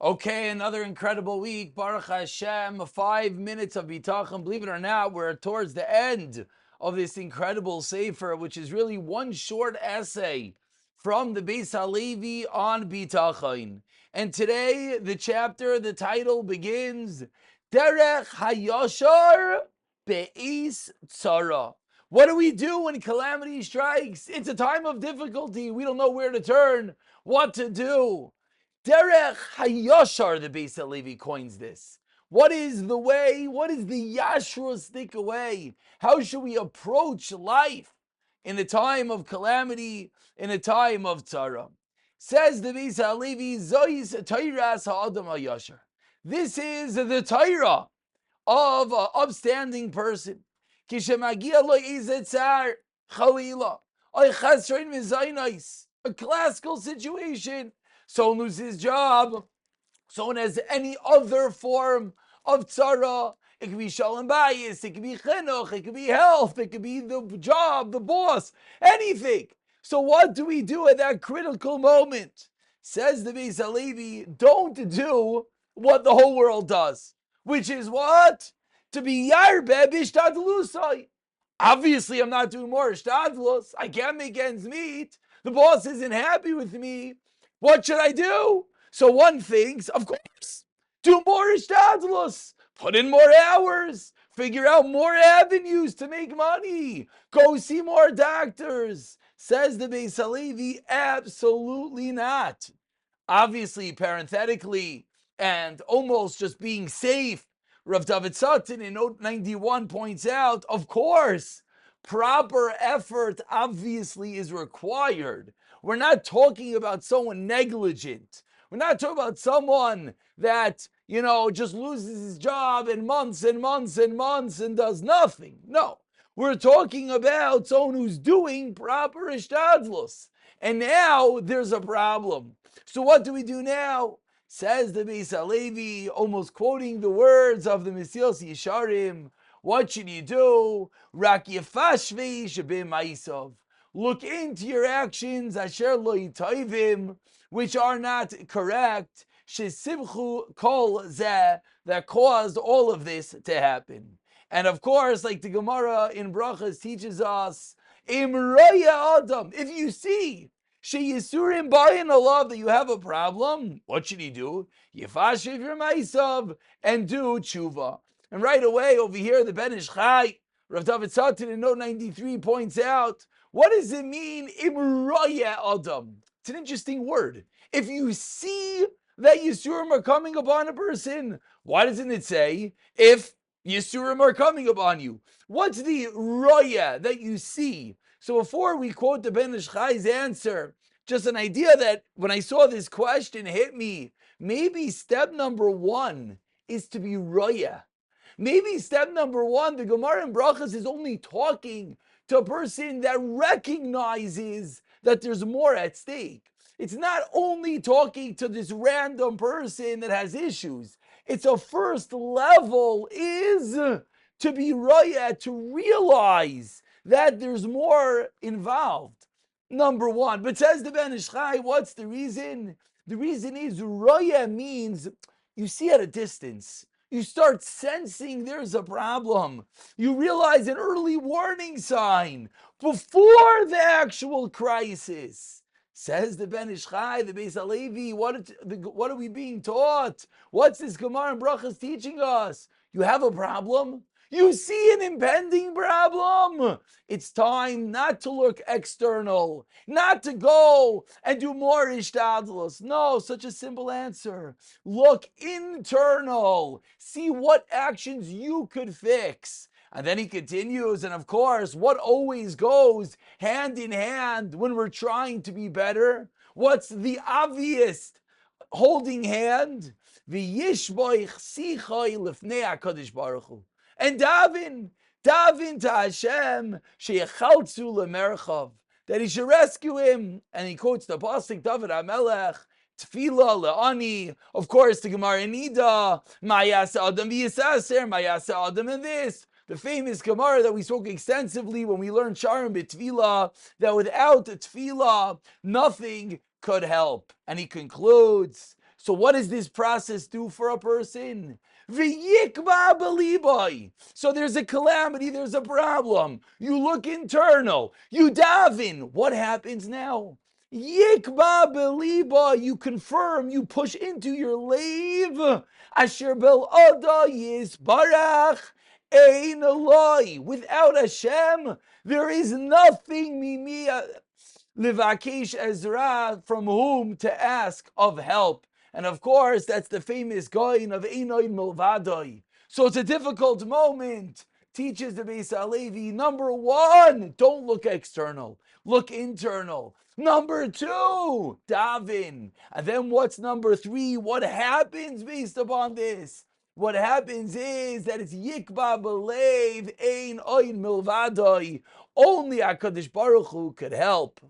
Okay, another incredible week. Baruch Hashem, 5 minutes of Bitachon. Believe it or not, we're towards the end of this incredible sefer, which is really one short essay from the Bais HaLevi on Bitachon. And today, the title begins, Derech HaYashar Be'is Tzara. What do we do when calamity strikes? It's a time of difficulty. We don't know where to turn, what to do. Derech Hayashar, the Bais HaLevi coins this. What is the way? What is the yashrustic way? How should we approach life in a time of calamity, in a time of tzara? Says the Bais HaLevi, Zois Tairas Ha'adam HaYashar. This is the Torah of an upstanding person. Kishemagia lo izetzar chalila. Oy chasrein mizaynais. A classical situation. Someone loses his job. Someone has any other form of tzara. It could be shalom bayis. It could be chinuch. It could be health. It could be the job, the boss, anything. So what do we do at that critical moment? Says the Bais HaLevi, don't do what the whole world does, which is what? To be yarbe b'ishtadlusai. Obviously, I'm not doing more ishtadlus. I can't make ends meet. The boss isn't happy with me. What should I do? So one thinks, of course, do more ishtadlus. Put in more hours. Figure out more avenues to make money. Go see more doctors. Says the Bais HaLevi, absolutely not. Obviously, parenthetically, and almost just being safe, Rav David Sutton in note 91 points out, of course, proper effort obviously is required. We're not talking about someone negligent. We're not talking about someone that, just loses his job in months and months and months and does nothing. No, we're talking about someone who's doing proper ishtadlus. And now there's a problem. So what do we do now? Says the Bais HaLevi, almost quoting the words of the Mesilas Yesharim. What should you do? Rak yefashvei shebim ma'isov. Look into your actions, asher lo yitayvim, which are not correct. Shesibchu kol zeh, that caused all of this to happen. And of course, like the Gemara in Brachas teaches us, Im roya adam, if you see Sheyisurim bayin alav that you have a problem, what should he do? Yefashiv your ma'asav and do tshuva. And right away over here, the Ben Ish Chai, Rav David Sutton in note 93 points out, what does it mean, Im roya adam? It's an interesting word. If you see that Yisurim are coming upon a person, why doesn't it say, if Yisurim are coming upon you? What's the roya that you see? So before we quote the Ben Ish Chai's answer, just an idea that when I saw this question hit me, maybe step number one is to be roya. Maybe step number one, the Gemara in Brachas is only talking to a person that recognizes that there's more at stake. It's not only talking to this random person that has issues. It's a first level is to be roya, to realize that there's more involved. Number one. But says the Ben Ish Chai, what's the reason? The reason is roya means you see at a distance. You start sensing there's a problem. You realize an early warning sign before the actual crisis. Says the Ben Ish Chai, the Bais HaLevi, what are we being taught? What's this Gemara and Brachas teaching us? You have a problem? You see an impending problem. It's time not to look external, not to go and do more ishtadlus. No, such a simple answer. Look internal. See what actions you could fix. And then he continues, and of course, what always goes hand in hand when we're trying to be better? What's the obvious holding hand? V'yishboich sichoi lifnei HaKadosh Baruch Hu. And daven to Hashem, sheyechaltzu lemerchav, that he should rescue him. And he quotes the pasuk David HaMelech, Tefillah le'ani. Of course, the Gemara in Nida, Ma'yasa Adam v'yisaser, Ma'yasa Adam in this. The famous Gemara that we spoke extensively when we learned Sharim b'Tefillah, that without Tefillah, nothing could help. And he concludes, So what does this process do for a person? V'yikba b'liboy. So there's a calamity, there's a problem. You look internal, you daven. What happens now? Yikba b'liba, you confirm, you push into your lave. Asher bel oda yisbarach ein Eloi. Without Hashem, there is nothing mimi livakish ezra, from whom to ask of help. And of course, that's the famous goyin of Einoid Milvadoi. So it's a difficult moment. Teaches the Bais HaLevi, number one, don't look external, look internal. Number two, daven. And then what's number three? What happens based upon this? What happens is that it's yikba belev ein oin milvadoi. Only HaKadosh Baruch Hu could help.